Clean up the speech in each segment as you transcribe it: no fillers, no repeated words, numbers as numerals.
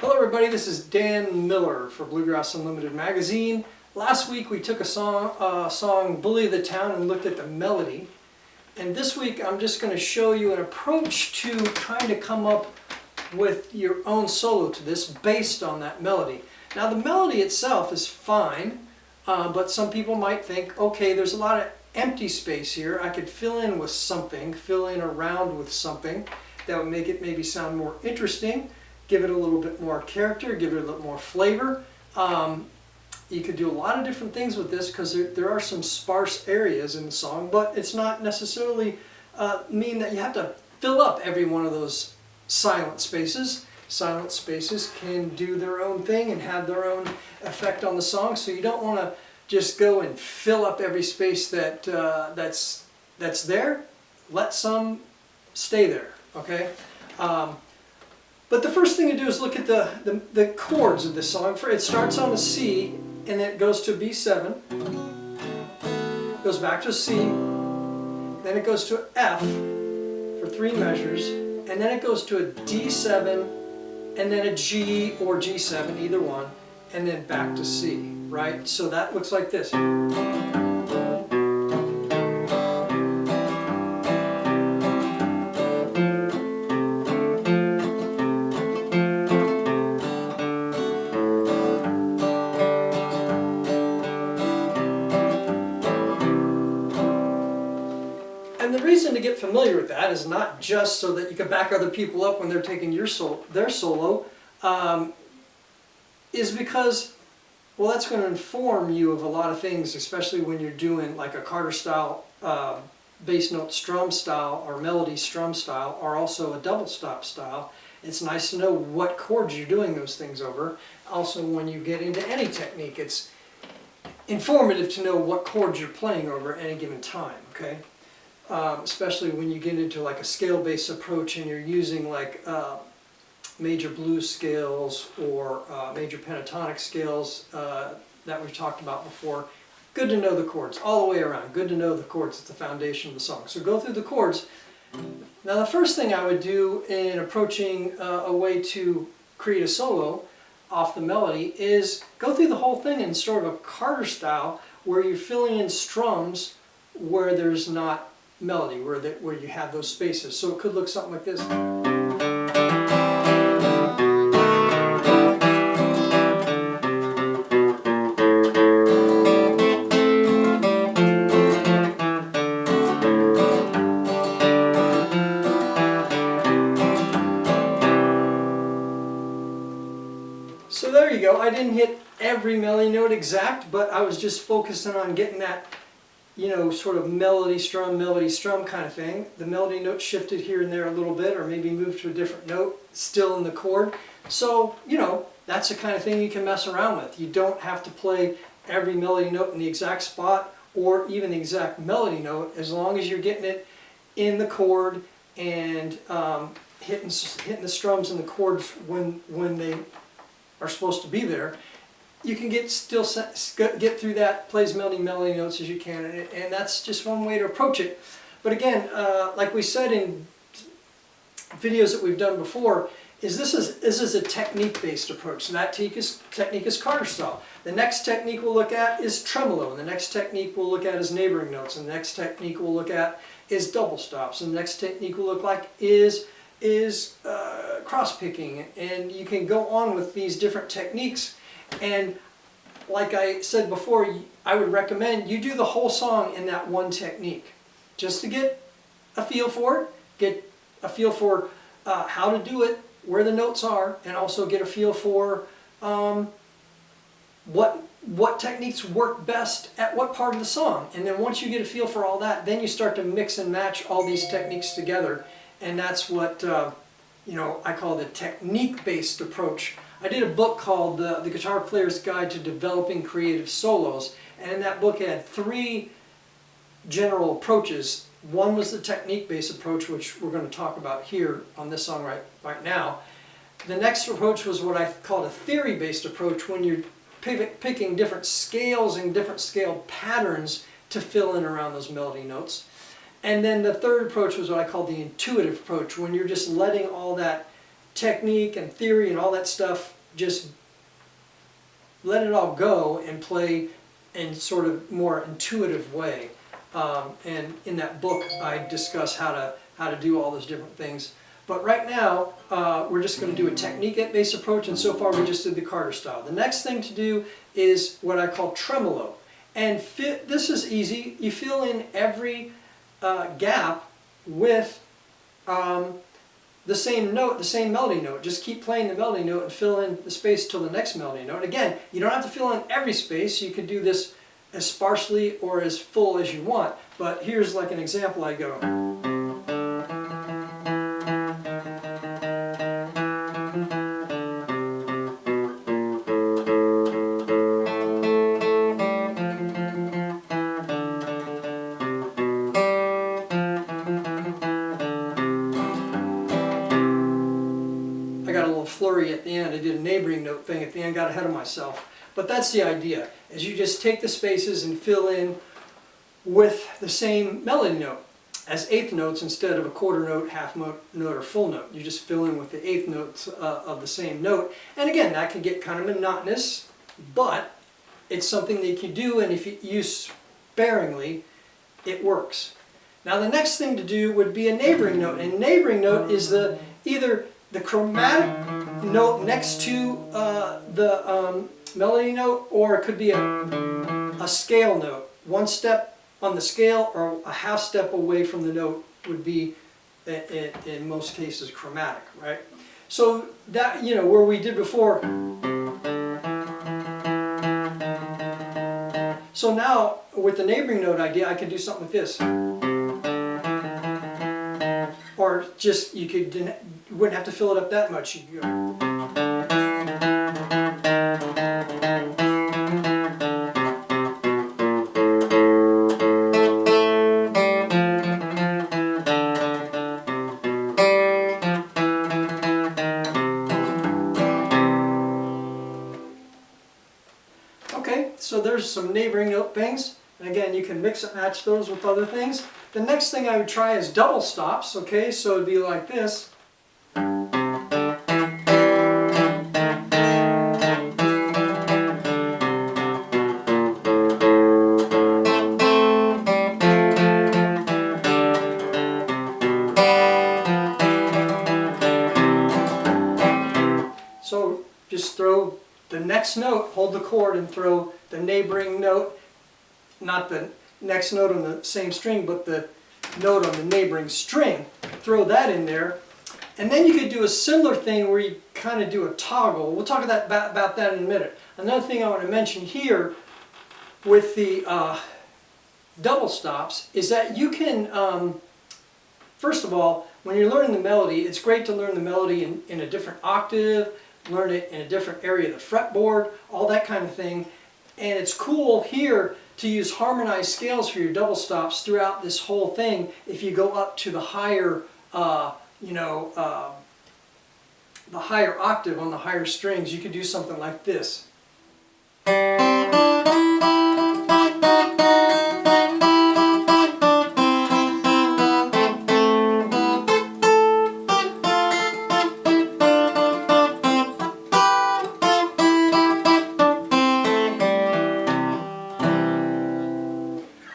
Hello everybody, this is Dan Miller for Bluegrass Unlimited magazine. Last week we took a song Bully of the Town and looked at the melody. And this week I'm just going to show you an approach to trying to come up with your own solo to this based on that melody. Now the melody itself is fine, but some people might think, okay, there's a lot of empty space here. I could fill in with something, fill in around with something that would make it maybe sound more interesting. Give it a little bit more character, give it a little more flavor. You could do a lot of different things with this because there are some sparse areas in the song, but it's not necessarily mean that you have to fill up every one of those silent spaces. Silent spaces can do their own thing and have their own effect on the song, so you don't want to just go and fill up every space that's there. Let some stay there, okay? But the first thing to do is look at the chords of this song. It starts on a C, and then it goes to a B7, goes back to a C, then it goes to an F for 3 measures, and then it goes to a D7, and then a G or G7, either one, and then back to C, right? So that looks like this. And the reason to get familiar with that is not just so that you can back other people up when they're taking their solo, is because, well, that's going to inform you of a lot of things, especially when you're doing like a Carter style bass note strum style or melody strum style, or also a double stop style. It's nice to know what chords you're doing those things over. Also, when you get into any technique, it's informative to know what chords you're playing over at any given time, okay? Especially when you get into like a scale-based approach and you're using like major blues scales or major pentatonic scales that we've talked about before. Good to know the chords all the way around. Good to know the chords. It's the foundation of the song. So go through the chords. Now the first thing I would do in approaching a way to create a solo off the melody is go through the whole thing in sort of a Carter style where you're filling in strums where there's not melody, where you have those spaces. So it could look something like this. So there you go. I didn't hit every melody note exact, but I was just focusing on getting that, you know, sort of melody strum kind of thing. The melody note shifted here and there a little bit, or maybe moved to a different note, still in the chord. So, you know, that's the kind of thing you can mess around with. You don't have to play every melody note in the exact spot, or even the exact melody note, as long as you're getting it in the chord and hitting the strums and the chords when they are supposed to be there. You can get through that, play as many melody notes as you can, and that's just one way to approach it. But again, like we said in videos that we've done before, this is a technique-based approach. So that technique is Carter style. The next technique we'll look at is tremolo, and the next technique we'll look at is neighboring notes, and the next technique we'll look at is double stops, and the next technique we'll look like is cross picking, and you can go on with these different techniques. And like I said before, I would recommend you do the whole song in that one technique, just to get a feel for it, get a feel for how to do it, where the notes are, and also get a feel for what techniques work best at what part of the song. And then once you get a feel for all that, then you start to mix and match all these techniques together, and that's what you know, I call the technique-based approach. I did a book called The Guitar Player's Guide to Developing Creative Solos, and in that book it had 3 general approaches. One was the technique-based approach, which we're going to talk about here on this song right now. The next approach was what I called a theory-based approach, when you're picking different scales and different scale patterns to fill in around those melody notes. And then the third approach was what I called the intuitive approach, when you're just letting all that technique and theory and all that stuff, just let it all go and play in sort of more intuitive way. And in that book I discuss how to do all those different things. But right now we're just going to do a technique-based approach, and so far we just did the Carter style. The next thing to do is what I call tremolo. And this is easy. You fill in every gap with the same note, the same melody note. Just keep playing the melody note and fill in the space till the next melody note. Again, you don't have to fill in every space. You could do this as sparsely or as full as you want. But here's like an example. I go. I got a little flurry at the end. I did a neighboring note thing at the end, got ahead of myself. But that's the idea, is you just take the spaces and fill in with the same melody note as eighth notes instead of a quarter note, half note, or full note. You just fill in with the eighth notes of the same note. And again, that can get kind of monotonous, but it's something that you can do, and if you use sparingly, it works. Now the next thing to do would be a neighboring note. And neighboring note is either the chromatic note next to the melody note, or it could be a scale note. One step on the scale or a half step away from the note would be, in most cases, chromatic, right? So that, you know, where we did before. So now with the neighboring note idea, I can do something like this. Or just, you wouldn't have to fill it up that much. You could go. Okay, so there's some neighboring note things. And again, you can mix and match those with other things. The next thing I would try is double stops, okay? So it'd be like this. So just throw the next note, hold the chord, and throw the neighboring note, not the next note on the same string, but the note on the neighboring string. Throw that in there. And then you could do a similar thing where you kind of do a toggle. We'll talk about that in a minute. Another thing I want to mention here with the double stops is that you can, first of all, when you're learning the melody, it's great to learn the melody in a different octave, learn it in a different area of the fretboard, all that kind of thing. And it's cool here to use harmonized scales for your double stops throughout this whole thing. If you go up to the higher, the higher octave on the higher strings, you could do something like this.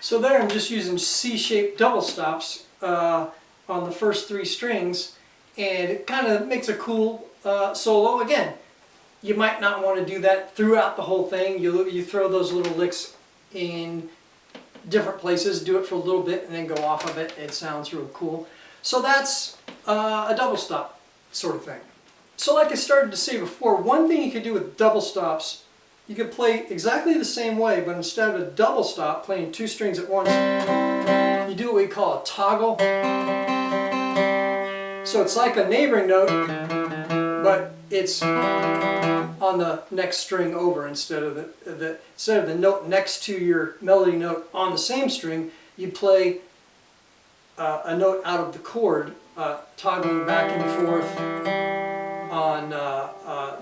So there I'm just using C-shaped double stops on the first three strings, and it kind of makes a cool solo. Again, you might not want to do that throughout the whole thing. You throw those little licks in different places, do it for a little bit, and then go off of it. It sounds real cool. So that's a double stop sort of thing. So like I started to say before, one thing you could do with double stops, you could play exactly the same way, but instead of a double stop, playing two strings at once, you do what we call a toggle. So it's like a neighboring note, but it's on the next string over instead of the note next to your melody note on the same string. You play a note out of the chord, toggling back and forth on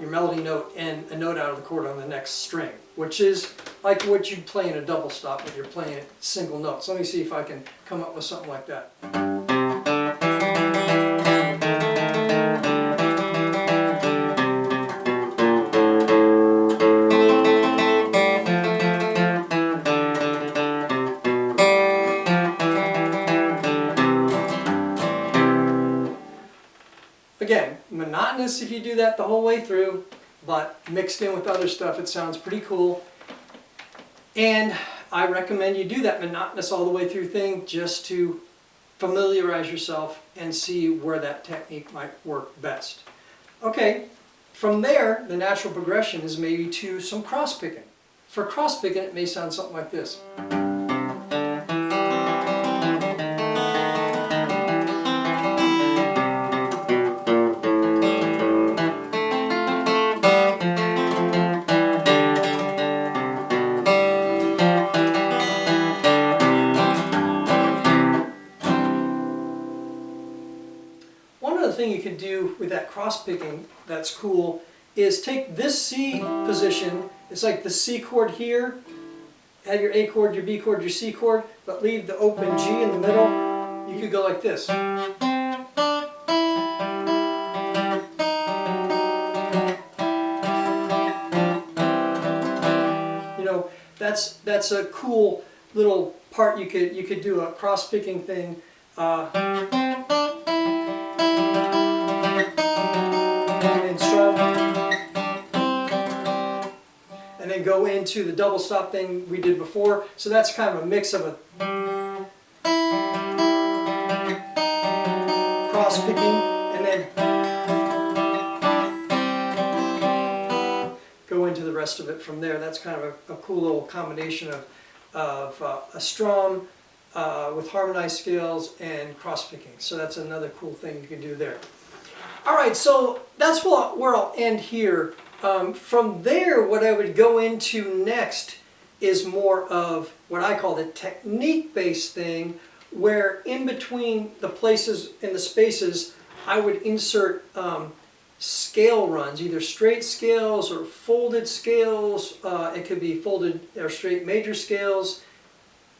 your melody note and a note out of the chord on the next string, which is like what you'd play in a double stop when you're playing it single notes. Let me see if I can come up with something like that. practice if you do that the whole way through, but mixed in with other stuff, it sounds pretty cool. And I recommend you do that monotonous all the way through thing just to familiarize yourself and see where that technique might work best. Okay, from there, the natural progression is maybe to some cross picking. For cross picking, it may sound something like this. One other thing you can do with that cross picking that's cool is take this C position, it's like the C chord here, have your A chord, your B chord, your C chord, but leave the open G in the middle. You could go like this. You know, that's a cool little part you could do, a cross picking thing. And strum, and then go into the double stop thing we did before. So that's kind of a mix of a cross picking and then go into the rest of it from there. That's kind of a cool little combination of a strum with harmonized scales and cross picking. So that's another cool thing you can do there. Alright, so that's where I'll end here. From there, what I would go into next is more of what I call the technique-based thing, where in between the places and the spaces, I would insert scale runs, either straight scales or folded scales. It could be folded or straight major scales,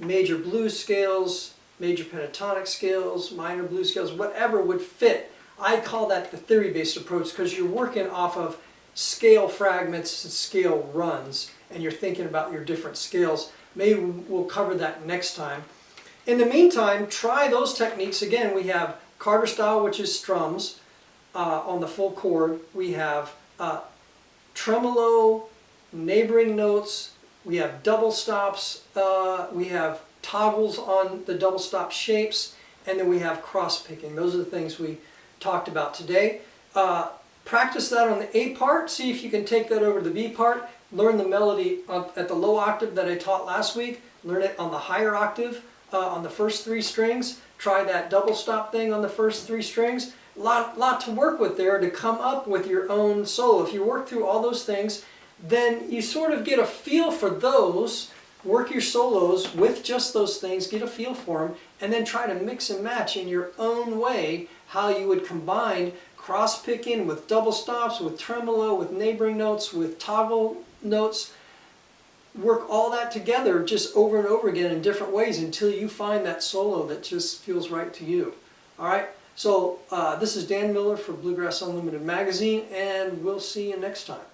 major blues scales, major pentatonic scales, minor blues scales, whatever would fit. I call that the theory-based approach because you're working off of scale fragments and scale runs, and you're thinking about your different scales. Maybe we'll cover that next time. In the meantime, try those techniques. Again, we have Carter style, which is strums on the full chord. We have tremolo, neighboring notes. We have double stops. We have toggles on the double stop shapes, and then we have cross picking. Those are the things we talked about today. Practice that on the A part, see if you can take that over to the B part, learn the melody at the low octave that I taught last week, learn it on the higher octave on the first 3 strings, try that double stop thing on the first 3 strings. Lot to work with there to come up with your own solo. If you work through all those things, then you sort of get a feel for those, work your solos with just those things, get a feel for them, and then try to mix and match in your own way how you would combine cross picking with double stops, with tremolo, with neighboring notes, with toggle notes. Work all that together just over and over again in different ways until you find that solo that just feels right to you. Alright, so this is Dan Miller for Bluegrass Unlimited magazine, and we'll see you next time.